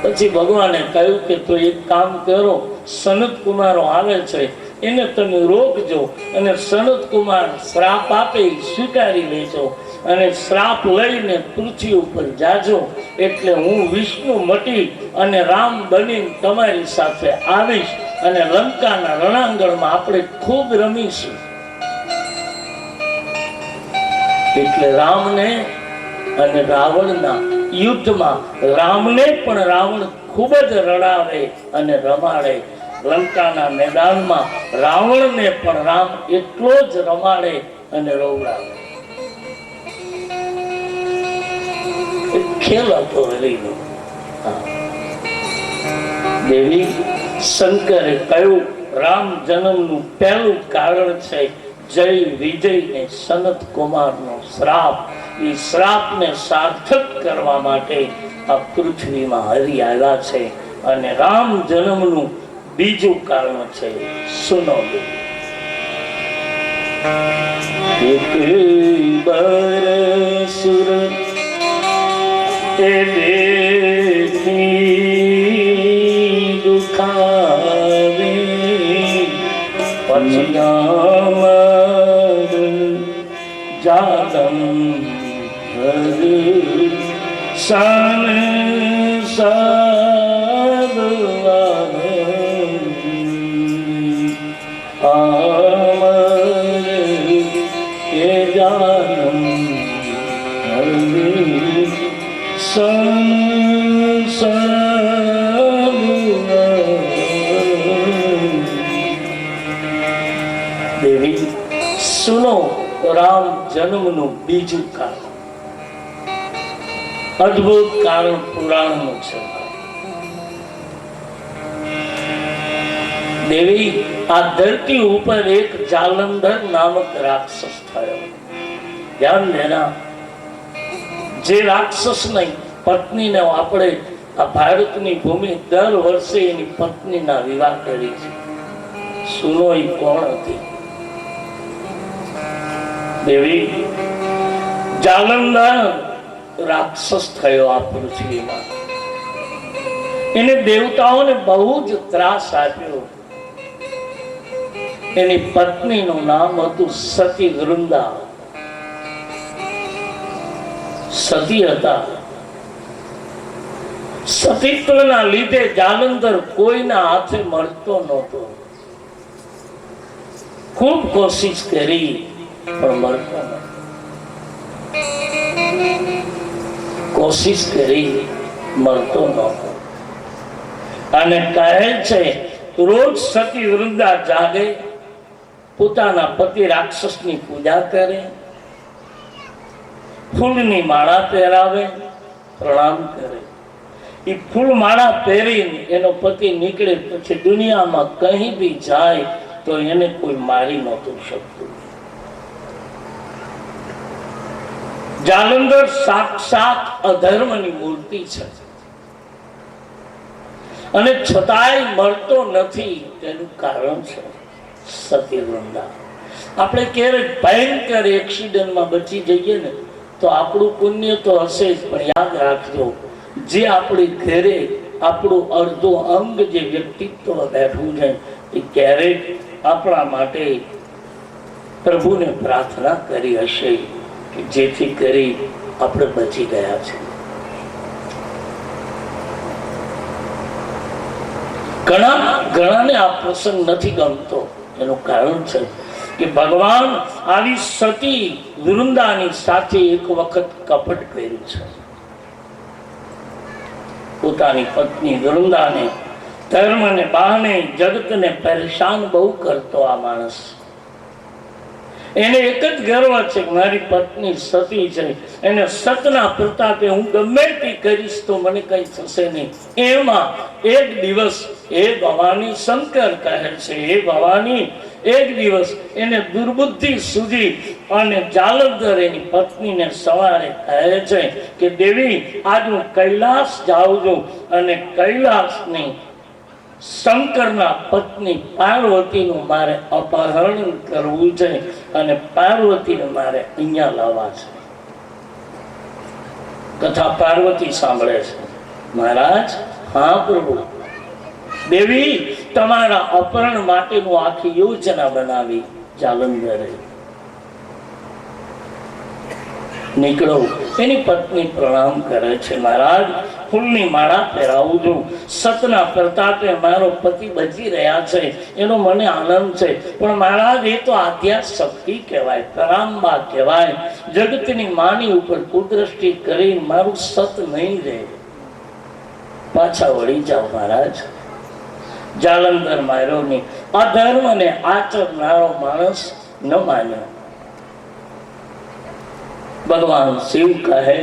પછી ભગવાને કહ્યું કે તો એક કામ કરો, સનત કુમારો આવે છે એને તમે રોકજો, અને સનત કુમાર શ્રાપ આપે સ્વીકારી લેજો, અને શ્રાપ લઈને પૃથ્વી ઉપર જાજો, એટલે હું વિષ્ણુ મટી અને રામ બનીને તમારી સાથે આવીશ, અને લંકાના રણાંગણમાં આપણે ખૂબ રમીશું. એટલે રામને અને રાવણના યુદ્ધમાં રામને પણ રાવણ ખૂબ જ રડાવે અને રમાડે. લંકાના મેદાનમાં રાવણને પણ રામ એટલો જ રમાડે અને રોવડાવે. ખેલ હતો હરીનો. દેવી શંકરે કહ્યું રામ જન્મનું પહેલું કારણ છે જય વિજય ને સનત કુમારનો શ્રાપ. એ શ્રાપને સાર્થક કરવા માટે આ પૃથ્વીમાં હરી આવ્યા છે અને રામ જન્મનું બીજું કારણ છે. સુનો એક બરસુર એ દેખી દુખાવે પછી જાદમ સન દેવી સુનો રામ જન્મનું બીજું કારણ, અદ્ભુત કારણ પુરાણનું છે. દેવી આ ધરતી ઉપર એક જાલંધર નામક રાક્ષસ થયો. ધ્યાન દેના, જે રાક્ષસ નહીં પત્નીને આપણે આ ભારતની ભૂમિ દર વર્ષે એની પત્નીના વિવાહ કરી છે. સુનો એ કોણ હતી? દેવી જાલંધર રાક્ષસ થયો આ પૃથ્વીમાં. એને દેવતાઓને બહુ જ ત્રાસ આપ્યો. એની પત્નીનું નામ હતું સતી વૃંદા. સતી હતા. સતીત્વના લીધે જાલંધર કોઈના હાથે મળતો નહોતો. ખૂબ કોશિશ કરી પણ મળતો નહોતો. કોશિશ કરી મળતો નહોતો. અને કહે છે રોજ સતી વૃંદા જાગે, પોતાના પતિ રાક્ષસની પૂજા કરે, ફૂલની માળા પહેરાવે, પ્રણામ કરે. એ ફૂલ માળા પહેરીને એનો પતિ નીકળે પછી દુનિયામાં કहीं બી જાય તો એને કોઈ મારી નહોતું શકતું. જાલંધર સાક્ષાત અધર્મની મૂર્તિ છે અને છતાંય મળતો નથી. તેનું કારણ છે સતી વૃંદા. આપણે ક્યારેક ભયંકર એક્સિડન્ટમાં બચી જઈએ ને તો આપણું પુણ્ય તો હશે જ, પણ યાદ રાખજો જે આપણી ઘરે આપણું અડધું અંગ જે વ્યક્તિત્વ બેઠું છે એ ક્યારેક આપણા માટે પ્રભુને પ્રાર્થના કરી હશે કે જેથી કરી આપણે બચી ગયા છે. ઘણાને આ પ્રસંગ નથી ગમતો. એનું કારણ છે કે ભગવાન આવી સતી વૃંદાની સાથે એક વખત કપટ કર્યું છે. પોતાની પત્ની વૃંદાને ધર્મને બહાને જગતને પરેશાન બહુ કરતો આ માણસ. એને એક જ ગર્વ છે કે મારી પત્ની સતી છે, એને સતના પ્રતાપે હું ગમે તે કરીશ તો મને કઈ થશે નહીં. એમાં એક દિવસ એ ભવાની શંકર કહે છે, એ ભવાની એક દિવસ એને દુર્બુદ્ધિ સુધી અને જાલંધર એની પત્નીને સવારે કહે છે કે દેવી આજ હું કૈલાસ જાઉં છું અને કૈલાસની શંકરના પત્ની પાર્વતીનું મારે અપહરણ કરવું છે અને પાર્વતીને મારે અહીંયા લાવવા છે. કથા પાર્વતી સાંભળે છે. મહારાજ, હા પ્રભુ. દેવી તમારા અપહરણ માટેનું આખી યોજના બનાવી. જાલંધરે નીકળો. એની પત્ની પ્રણામ કરે છે. મહારાજ, ફૂલની માળા પહેરાવું છું. સતના પ્રતાપે મારો પતિ બચી રહ્યા છે એનો મને આનંદ છે, પણ મહારાજ એ તો આદ્યા શક્તિ કહેવાય, પરાંબા કહેવાય. જગતની માની ઉપર કુદ્રષ્ટિ કરી મારું સત નહીં રહે. પાછા વળી જાઓ મહારાજ. જાલંધર માર્યો નહીં. અધર્મને આચરનારો માણસ ન માન્યો. ભગવાન શિવ કહે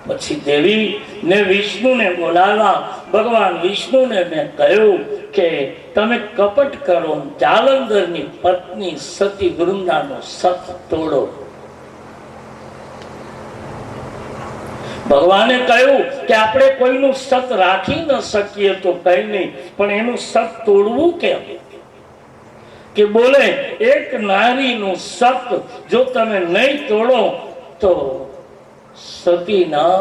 પછી દેવી ને વિષ્ણુને બોલાવ્યા. ભગવાન વિષ્ણુને મેં કહ્યું કે તમે કપટ કરો, જાલંધરની પત્ની સતી વૃંદાનો સત તોડો. ભગવાને કહ્યું કે આપણે કોઈનું સત રાખી ન શકીએ તો કઈ નહીં, પણ એનું સત તોડવું કેમ? કે બોલે એક નારીનું સત જો તમે નહીં તોડો તો સતીના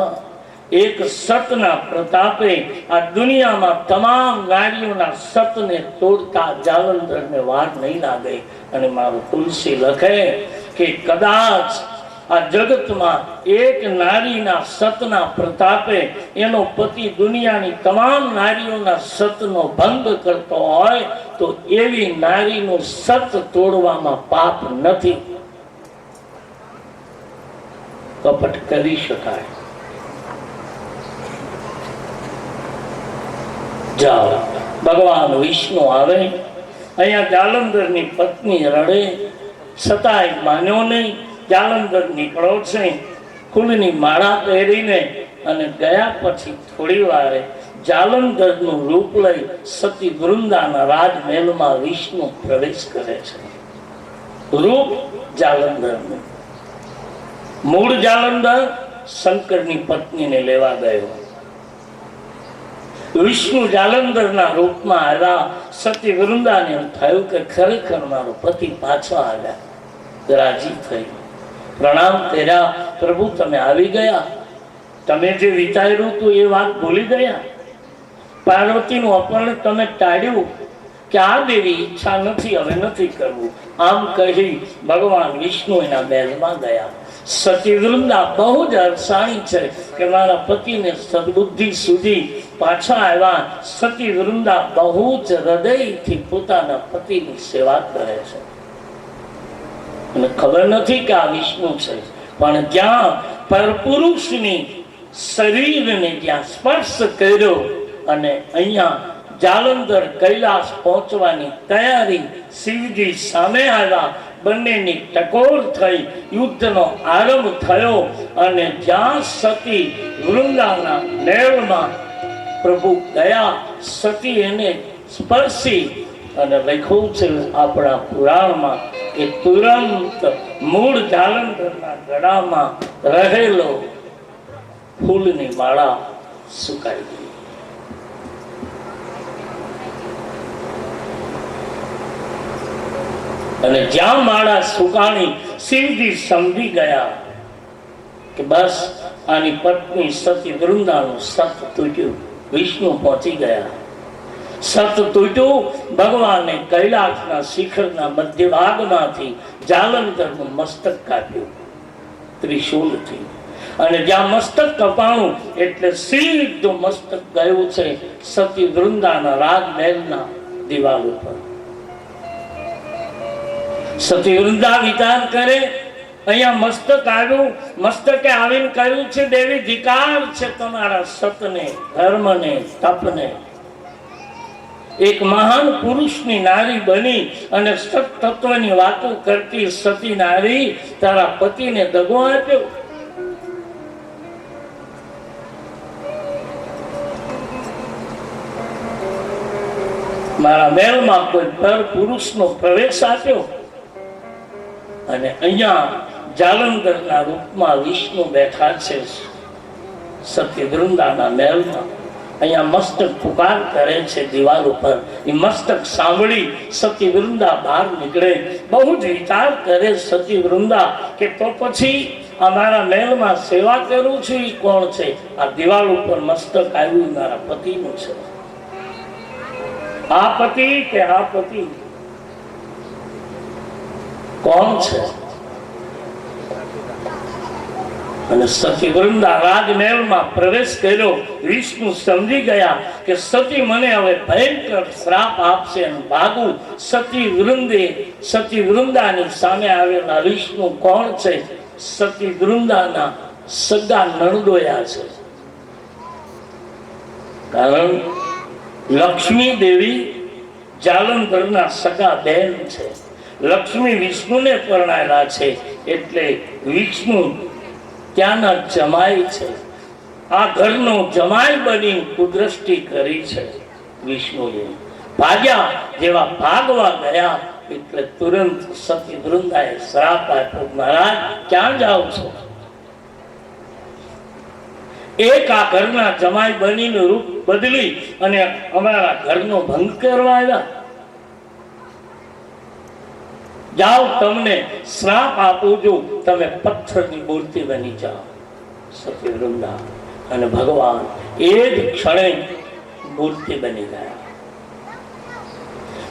એક સતના પ્રતાપે આ દુનિયામાં તમામ નારીઓના સતને તોડતા જાલંધરને વાર નહીં લાગે. અને મારું તુલસી લખે કે કદાચ આ જગતમાં એક નારીના સતના પ્રતાપે એનો પતિ દુનિયાની તમામ નારીઓના સતનો ભંગ કરતો હોય તો એવી નારીનું સત તોડવામાં પાપ નથી. કપટ કરી શકાય. જાઓ, ભગવાન વિષ્ણુ આવે, અહીંયા જાલંધરની પત્ની રડે, છતાંય માન્યો નહીં. જાલંધર નીકળો છે ફૂલની માળા પહેરીને, અને ગયા પછી થોડી વારે જાલંધરનું રૂપ લઈ સતી વૃંદાના રાજમહેલમાં વિષ્ણુ પ્રવેશ કરે છે. રૂપ જાલંધરનું. મૂળ જાલંધર શંકરની પત્નીને લેવા ગયો. વિષ્ણુ જાલંધરના રૂપમાં આવ્યા. સતી વૃંદાને એમ થયું કે ખરેખર મારો પતિ પાછો આવ્યા. રાજી થઈ, પ્રણામ કર્યા. પ્રભુ તમે આવી ગયા, તમે જે વિચાર્યું હતું એ વાત ભૂલી ગયા. પાર્વતીનું અપહરણ તમે ટાળ્યું કે આ દેવી ઈચ્છા નથી, હવે નથી કરવું. આમ કહી ભગવાન વિષ્ણુ એના મહેલમાં ગયા. સતી વૃંદા બહુ જ અરસાણી છે કે મારા પતિને સદબુદ્ધિ સુધી પાછા આવ્યા. સતી વૃંદા બહુ જ હૃદયથી પોતાના પતિની સેવા કરે છે. અને ખબર નથી કે આ વિષ્ણુ છે, પણ જ્યાં પરપુરુષની શરીરને જ્યાં સ્પર્શ કર્યો અને અહીંયા જાલંધર કૈલાસ પહોંચવાની તૈયારી, શિવજી સામે આવ્યા. બંનેની ટકોર થઈ, યુદ્ધનો આરંભ થયો. અને જ્યાં સતી વૃંદાના મહેલમાં પ્રભુ ગયા, સતી એને સ્પર્શી. અને લખ્યું છે આપણા પુરાણમાં કે તુરંત મૂળ જાલંધરના ગળામાં રહેલો ફૂલની માળા સુકાઈ ગઈ. અને જ્યાં માળા સુકાણી, શિવજી સમજી ગયા કે બસ આની પત્ની સતી વૃંદાનું સત તૂટ્યું. વિષ્ણુ પહોંચી ગયા. સત તૂટ્યું. ભગવાને કૈલાસના શિખરના મધ્ય ભાગમાંથી જાલંધરનું મસ્તક કાપ્યું ત્રિશૂલથી. અને જ્યાં મસ્તક કપાણું એટલે સીધું મસ્તક ગયું છે સતી વૃંદાના રાજમહેલના દિવાલ ઉપર. સતી વૃંદા વિચાર કરે, અહીંયા મસ્તક આવ્યું. મસ્તકે આવીને કહ્યું છે દેવી ધિકાર છે તમારા સતને, ધર્મને, તપને. એક મહાન પુરુષની નારી બની અને સત તત્વની વાતો કરતી સતી નારી તારા પતિને દગો આપ્યો. મારા મહેલમાં કોઈ પર પુરુષનો પ્રવેશ આપ્યો. અને અહીંયા જાલંધરના રૂપમાં વિષ્ણુ બેઠા છે સતી વૃંદાના મહેલમાં. અહીંયા મસ્તક પુકાર કરે છે દિવાલ ઉપર. એ મસ્તક સાંભળી સતી વૃંદા બહાર નીકળે. બહુ જ વિચાર કરે સતી વૃંદા કે તો પછી અમારા મહેલમાં સેવા કરું છું એ કોણ છે? આ દિવાલ ઉપર મસ્તક આવ્યું મારા પતિનું છે. આ પતિ કે આ પતિ કોણ છે? અને સતી વૃંદા રાજમહેલમાં પ્રવેશ કર્યો. વિષ્ણુ સમજી ગયા કે સતી મને હવે ભયંકર શ્રાપ આપશે અને ભાગું. સતી વૃંદાની સામે આવેલા વિષ્ણુ કોણ છે? સતી વૃંદાના સગા નણદોયા છે. કારણ લક્ષ્મી દેવી જાલંધરના સગા બહેન છે. લક્ષ્મી વિષ્ણુને પરણાયેલા છે એટલે વિષ્ણુ ત્યાંના જમાઈ છે. આ ઘરનો જમાઈ બની કુદ્રષ્ટિ કરી છે વિષ્ણુએ. ભાગ્યા જેવા ભાગવા ગયા એટલે તુરંત સતી વૃંદાએ શ્રાપ આપ્યો, મહારાજ ક્યાં જાઓ છો? એક આ ઘરના જમાઈ બનીને રૂપ બદલી અને અમારા ઘરનો ભંગ કરવા આવ્યા. જાઓ, તમને શ્રાપ આપું છું, તમે પથ્થરની મૂર્તિ બની જાઓ. સતીવૃંદા અને ભગવાન એ જ ક્ષણે મૂર્તિ બની ગયા.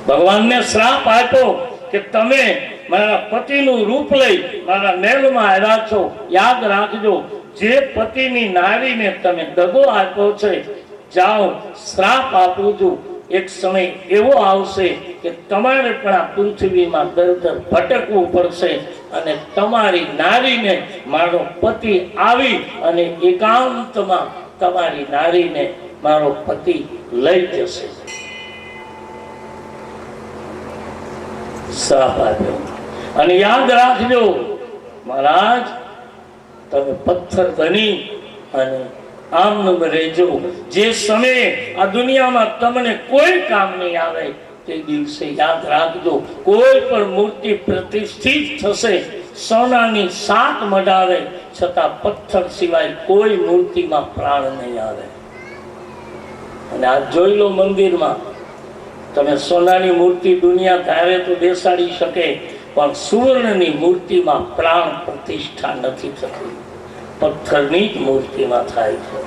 ભગવાનને શ્રાપ આપ્યો કે તમે મારા પતિનું રૂપ લઈ મારા મહેલમાં આવ્યા છો. યાદ રાખજો, જે પતિની નારીને તમે દગો આપ્યો છે, જાઓ, શ્રાપ આપું છું. એક સમય એવો આવશે કે તમારે પણ આ પૃથ્વીમાં દર ભટકવું પડશે અને તમારી નારીને મારો પતિ આવી અને એકાંતમાં તમારી નારીને મારો પતિ લઈ જશે. શ્રાપ આપ્યો. અને યાદ રાખજો મહારાજ, તમે પથ્થર બની અને આમ રહેજો. જે સમયે આ દુનિયામાં તમને કોઈ કામ નહીં આવે તે દિવસે યાદ રાખજો, કોઈ પણ મૂર્તિ પ્રતિષ્ઠિત થશે, સોનાની 7 મઢાવે છતાં પથ્થર સિવાય કોઈ મૂર્તિમાં પ્રાણ નહીં આવે. અને આ જોઈ લો, મંદિરમાં તમે સોનાની મૂર્તિ દુનિયા ધારે તો બેસાડી શકે, પણ સુવર્ણની મૂર્તિમાં પ્રાણ પ્રતિષ્ઠા નથી થતી, પથ્થરની જ મૂર્તિમાં થાય છે.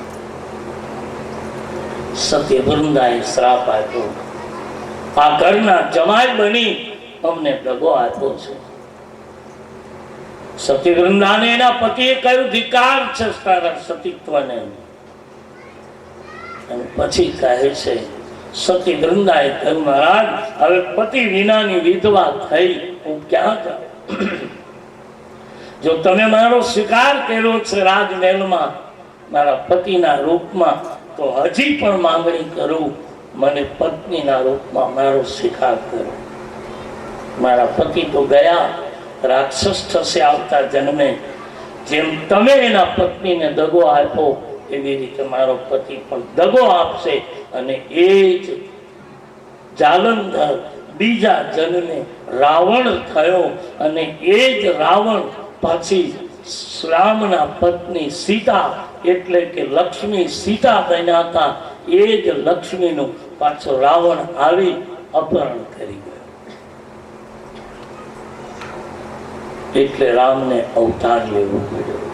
સતીવૃંદાએ શ્રાપ આપ્યો, આ ઘરના જમાઈ બની અમને દગો આપ્યો છે. સતીવૃંદાને એના પતિએ કહ્યું, ધિકાર છે તારા સતીત્વને. અને પછી કહે છે, સતીવૃંદાએ કહ્યું, મહારાજ, હવે પતિ વિનાની વિધવા થઈ હું ક્યાં જાઉં? જો તમે મારો સ્વીકાર કર્યો છે રાજમહેલમાં મારા પતિના રૂપમાં, તો હજી પણ માંગણી કરું, મને પત્નીના રૂપમાં મારો સ્વીકાર કરો. મારા પતિ તો ગયા, રાક્ષસ થશે આવતા જન્મે. જેમ તમે એના પત્નીને દગો આપ્યો એવી રીતે મારો પતિ પણ દગો આપશે અને એ જ જાલંધર બીજા જન્મે રાવણ થયો. અને એ જ રાવણ પછી રામના પત્ની સીતા એટલે કે લક્ષ્મી સીતા બન્યા હતા. એ જ લક્ષ્મીનું પાછો રાવણ આવી અપહરણ કરી ગયો. એટલે રામને અવતાર લેવો પડ્યો.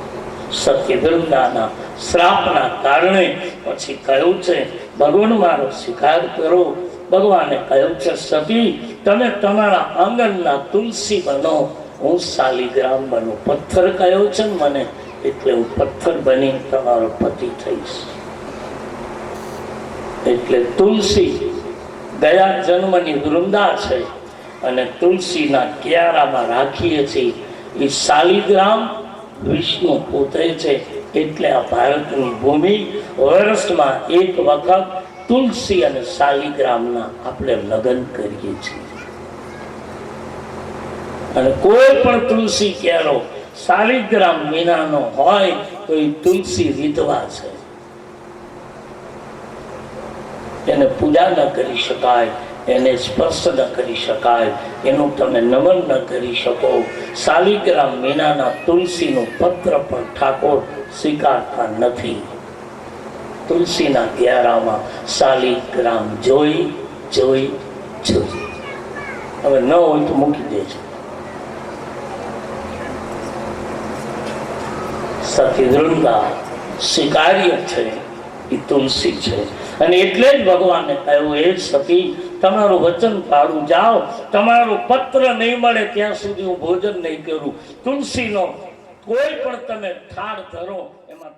સતીવૃંદાના શ્રાપના કારણે પછી કહ્યું છે, ભગવાન મારો સ્વીકાર કરો. ભગવાને કહ્યું છે, સતી તમે તમારા આંગણના તુલસી બનો, હું શાલિગ્રામ બનું. પથ્થર કયો છે ને મને, એટલે હું પથ્થર બની તમારો પતિ થઈશ. એટલે તુલસી ગયા જન્મની વૃંદા છે અને તુલસીના ક્યારામાં રાખીએ છીએ. એ શાલિગ્રામ વિષ્ણુ પોતે છે. એટલે આ ભારતની ભૂમિ વર્ષમાં એક વખત તુલસી અને શાલિગ્રામના આપણે લગ્ન કરીએ છીએ. અને કોઈ પણ તુલસી ક્યારો શાલિગ્રામ વિનાનો હોય તો એ તુલસી વિધવા છે, એને પૂજા ન કરી શકાય, એને સ્પર્શ ન કરી શકાય, એનું તમે નમન ન કરી શકો. શાલિગ્રામ વિનાના તુલસીનું પત્ર પણ ઠાકોર સ્વીકારતા નથી. તુલસીના ક્યારામાં શાલિગ્રામ જોઈ જોઈ જોઈ. હવે ન હોય તો મૂકી દેજો. સતીવૃંદા સ્વીકાર્ય છે, એ તુલસી છે. અને એટલે જ ભગવાને કહ્યું, એ સતી તમારું વચન પાડું, જાઓ, તમારો પત્ર નહીં મળે ત્યાં સુધી હું ભોજન નહીં કરું. તુલસીનો કોઈ પણ તમે થાળ ધરો એમાં